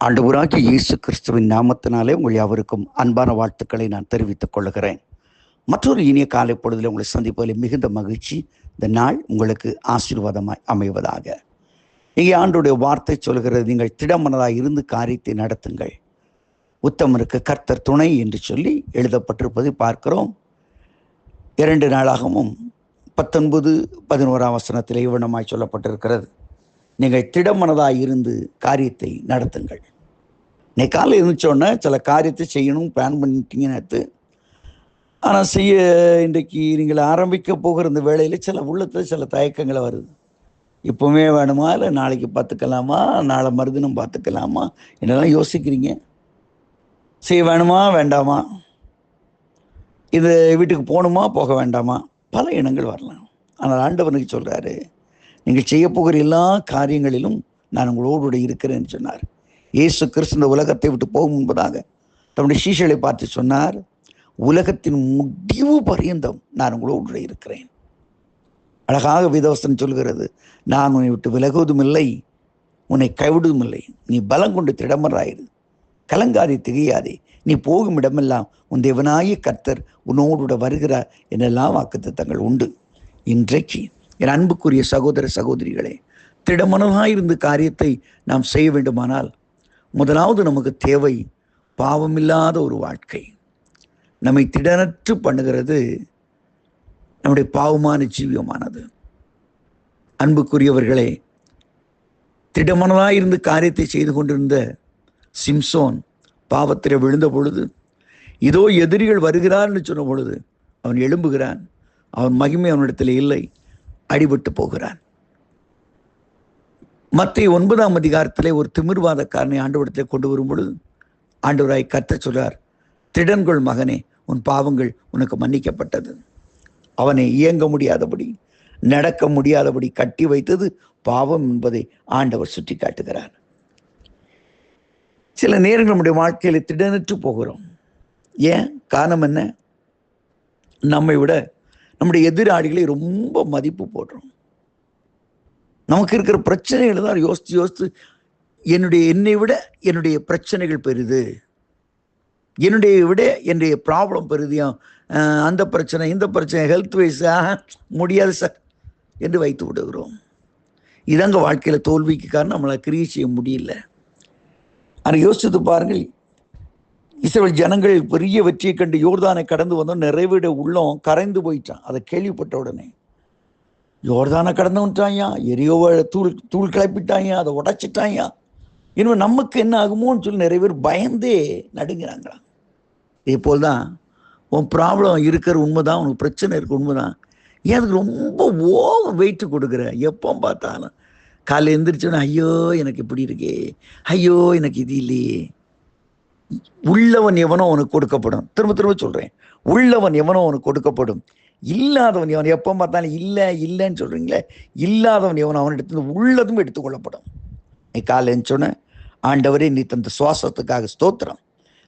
ஆண்டவராகிய இயேசு கிறிஸ்துவின் நாமத்தினாலே உங்கள் யாவருக்கும் அன்பான வாழ்த்துக்களை நான் தெரிவித்துக் கொள்கிறேன். மற்றொரு இனிய காலை பொழுதில் உங்களை சந்திப்பதில் மிகுந்த மகிழ்ச்சி. இந்த நாள் உங்களுக்கு ஆசீர்வாதமாய் அமைவதாக. இங்கே ஆண்டவருடைய வார்த்தை சொல்கிறது, நீங்கள் திடமனதாய் இருந்து காரியத்தை நடத்துங்கள், உத்தமருக்கு கர்த்தர் துணை என்று சொல்லி எழுதப்பட்டிருப்பதை பார்க்கிறோம். 2 நாளாகவும் 19-11 வசனத்தில் இவ்வனமாய் சொல்லப்பட்டிருக்கிறது, நீங்கள் திடமனதாய் இருந்து காரியத்தை நடத்துங்கள். நீ காலையில் இருந்துச்சோன்னே சில காரியத்தை செய்யணும் பிளான் பண்ணிட்டீங்கன்னு, ஆனால் செய்ய இன்றைக்கு நீங்கள் ஆரம்பிக்க போகிற இந்த வேளையில் சில உள்ளத்தில் சில தயக்கங்களை வருது. இப்போவே வேணுமா, இல்லை நாளைக்கு பார்த்துக்கலாமா, நாளை மறுதினம் பார்த்துக்கலாமா என்னெல்லாம் யோசிக்கிறீங்க. செய்ய வேணுமா வேண்டாமா, இது வீட்டுக்கு போகணுமா போக வேண்டாமா, பல எண்ணங்கள் வரலாம். ஆனால் ஆண்டவனுக்கு சொல்கிறாரு, நீங்கள் செய்ய போகிற எல்லா காரியங்களிலும் நான் உங்களோடு இருக்கிறேன்னு சொன்னார். இயேசு கிறிஸ்து இந்த உலகத்தை விட்டு போகும் முன்பதாக தம்முடைய சீஷர்களை பார்த்து சொன்னார், உலகத்தின் முடிவு பரியந்தம் நான் உங்களோடு இருக்கிறேன். அழகாக வேதவசனம் சொல்கிறது, நான் உன்னை விட்டு விலகுவதும் இல்லை, உன்னை கைவிடுவதும் இல்லை. நீ பலம் கொண்டு திடமராயிரு, கலங்காதே, திகையாதே. நீ போகும் இடமெல்லாம் உன் தேவனாகிய கர்த்தர் உன்னோடு வருகிறார் என்னெல்லாம் வாக்குத்தத்தங்கள் உண்டு. இன்றைக்கு என் அன்புக்குரிய சகோதர சகோதரிகளே, திடமனதாயிருந்து காரியத்தை நாம் செய்ய வேண்டுமானால் முதலாவது நமக்கு தேவை பாவமில்லாத ஒரு வாழ்க்கை. நம்மை திடனற்று பண்ணுகிறது நம்முடைய பாவமான ஜீவியமானது. அன்புக்குரியவர்களே, திடமனதாயிருந்து காரியத்தை செய்து கொண்டிருந்த சிம்சோன் பாவத்தில் விழுந்த பொழுது, இதோ எதிரிகள் வருகிறார்னு சொன்ன பொழுது அவன் எழும்புகிறான். அவன் மகிமை அவனிடத்தில் இல்லை, அடிபட்டு போகிறான். மத்திய 9ஆம் அதிகாரத்திலே ஒரு திமிர்வாதக்காரனை ஆண்டவரிடத்தில் கொண்டு வரும் பொழுது ஆண்டவராய் கர்த்தர் சொல்றார், திடன்கொள் மகனே, உன் பாவங்கள் உனக்கு மன்னிக்கப்பட்டது. அவனை இயங்க முடியாதபடி நடக்க முடியாதபடி கட்டி வைத்தது பாவம் என்பதை ஆண்டவர் சுட்டி காட்டுகிறார். சில நேரங்கள் நம்முடைய வாழ்க்கையில திடனற்று போகிறோம். ஏன் காரணம் என்ன? நம்மை விட நம்முடைய எதிராளிகளை ரொம்ப மதிப்பு போடுறோம். நமக்கு இருக்கிற பிரச்சனைகளை தான் யோசித்து என்னை விட என்னுடைய பிரச்சனைகள் பெரிது, என்னுடைய ப்ராப்ளம் பெரிதியா, அந்த பிரச்சனை இந்த பிரச்சனை, ஹெல்த் வைஸாக முடியாது சார் என்று வைத்து விடுகிறோம். இதாங்க வாழ்க்கையில் தோல்விக்கு காரணம். நம்மளை கிரியை செய்ய முடியல. ஆனால் யோசித்து பாருங்கள், இஸ்ரவேல் ஜனங்கள் பெரிய வெற்றியை கண்டு யோர்தானை கடந்து வந்தோம், நிறைவிட உள்ளம் கரைந்து போயிட்டான். அதை கேள்விப்பட்ட உடனே யோர்தானை கடந்து வந்துட்டாயா, எரியோவை தூள் கிளப்பிட்டாயா, அதை உடைச்சிட்டாயா, இனிமே நமக்கு என்ன ஆகுமோன்னு சொல்லி நிறைய பேர் பயந்தே நடுங்கிறாங்களாம். இதே போல் தான் உன் ப்ராப்ளம் இருக்கிற உண்மைதான், உனக்கு பிரச்சனை இருக்க உண்மைதான். ஏன் அதுக்கு ரொம்ப ஓவர் வெயிட்டு கொடுக்குற? எப்போ பார்த்தாலும் காலையில் எழுந்திரிச்சோன்னா, ஐயோ எனக்கு இப்படி இருக்கே, ஐயோ எனக்கு இது இல்லையே. உள்ளவன் எவனோ அவனுக்கு கொடுக்கப்படும். திரும்ப திரும்ப சொல்றேன், உள்ளவன் எவனோ அவனுக்கு கொடுக்கப்படும், இல்லாதவன் எவன், எப்போ பார்த்தாலும் இல்லைன்னு சொல்றீங்களே, இல்லாதவன் எவனோ அவனிடத்துல உள்ளதும் எடுத்துக்கொள்ளப்படும். நீ காலையில் எழுந்தோன்னே, ஆண்டவரே நீ தந்த சுவாசத்துக்காக ஸ்தோத்திரம்,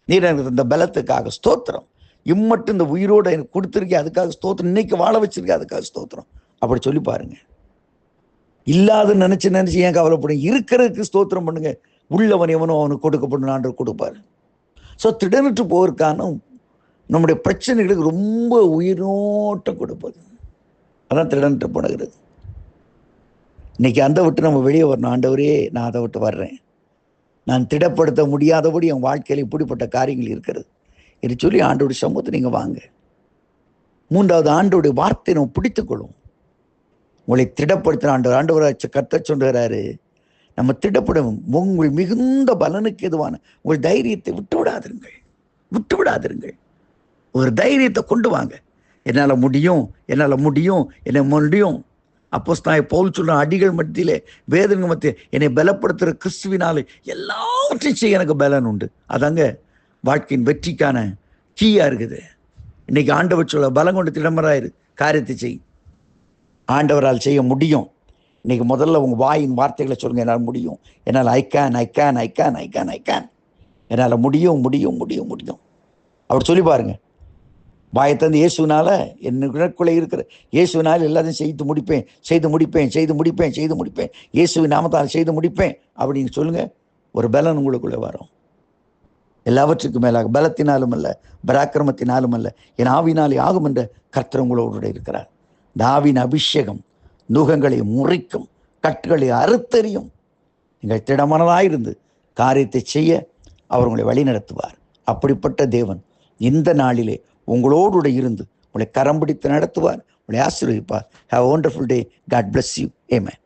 நீர் எனக்கு தந்த பலத்துக்காக ஸ்தோத்திரம், இம்மட்டும் இந்த உயிரோடு எனக்கு கொடுத்துருக்கே அதுக்காக ஸ்தோத்திரம், இன்னைக்கு வாழ வச்சிருக்கே அதுக்காக ஸ்தோத்திரம். அப்படி சொல்லி பாருங்க. இல்லாத நினைச்சு ஏன் கவலைப்படும்? இருக்கிறதுக்கு ஸ்தோத்திரம் பண்ணுங்க. உள்ளவன் எவனோ அவனுக்கு கொடுக்கப்படும், ஆண்டவர் கொடுப்பாரு. ஸோ திடனற்று போவதற்கான நம்முடைய பிரச்சனைகளுக்கு ரொம்ப உயிரோட்டம் கொடுப்பது, அதான் திடனற்று போடுகிறது. இன்னைக்கு அந்த விட்டு நம்ம வெளியே வரணும். ஆண்டவரே நான் அதை விட்டு வர்றேன், நான் திடப்படுத்த முடியாதபடி என் வாழ்க்கையில் இப்படிப்பட்ட காரியங்கள் இருக்கிறது என்று சொல்லி ஆண்டோடைய சமூகத்தை நீங்கள் வாங்க. 3வது, ஆண்டோடைய வார்த்தையை நம்ம பிடித்துக்கொள்ளும். உங்களை திடப்படுத்தின ஆண்டவராக கர்த்தர் சொல்கிறாரு, நம்ம திடப்படும் உங்கள் மிகுந்த பலனுக்கு எதுவான உங்கள் தைரியத்தை விட்டு விடாதிருங்கள். ஒரு தைரியத்தை கொண்டு வாங்க. என்னால் முடியும். என்ன முடியும். அப்போஸ்தலனாகிய பவுல் சொல்ற, அடிகள் மத்தியிலே வேதனைகள் மத்தியில் என்னை பலப்படுத்துகிற கிறிஸ்துவினாலே எல்லாவற்றையும் செய்ய எனக்கு பலன் உண்டு. அதாங்க வாழ்க்கையின் வெற்றிக்கான கீயா இருக்குது. இன்னைக்கு ஆண்டவர் சொல்ல, பலம் கொண்டு திடமராயிரு, காரியத்தை செய், ஆண்டவரால் செய்ய முடியும். இன்னைக்கு முதல்ல உங்கள் வாயின் வார்த்தைகளை சொல்லுங்க, என்னால் முடியும், என்னால் ஐ கேன், என்னால் முடியும். அப்படி சொல்லி பாருங்க. வாயை தந்து இயேசுனால என்னக்குள்ளே இருக்கிற இயேசுனால எல்லாத்தையும் செய்து முடிப்பேன், இயேசுவின் நாமத்தால் செய்து முடிப்பேன் அப்படின்னு சொல்லுங்க. ஒரு பலன் உங்களுக்குள்ளே வரும். எல்லாவற்றுக்கும் மேலாக பலத்தினாலும் அல்ல, பராக்கிரமத்தினாலும் அல்ல, என் ஆவினாலே ஆகும் என்ற கர்த்தர் உங்களோடு இருக்கிறார். இந்த ஆவின் அபிஷேகம் நுகங்களை முறிக்கும், கட்டுகளை அறுத்தறியும். நீங்கள் திடமனதாயிருந்து காரியத்தை செய்ய அவர் உங்களை வழி நடத்துவார். அப்படிப்பட்ட தேவன் இந்த நாளிலே உங்களோடு இருந்து உங்களை கரம் பிடித்து நடத்துவார், உங்களை ஆசீர்வதிப்பார். Have a wonderful day. God bless you. Amen.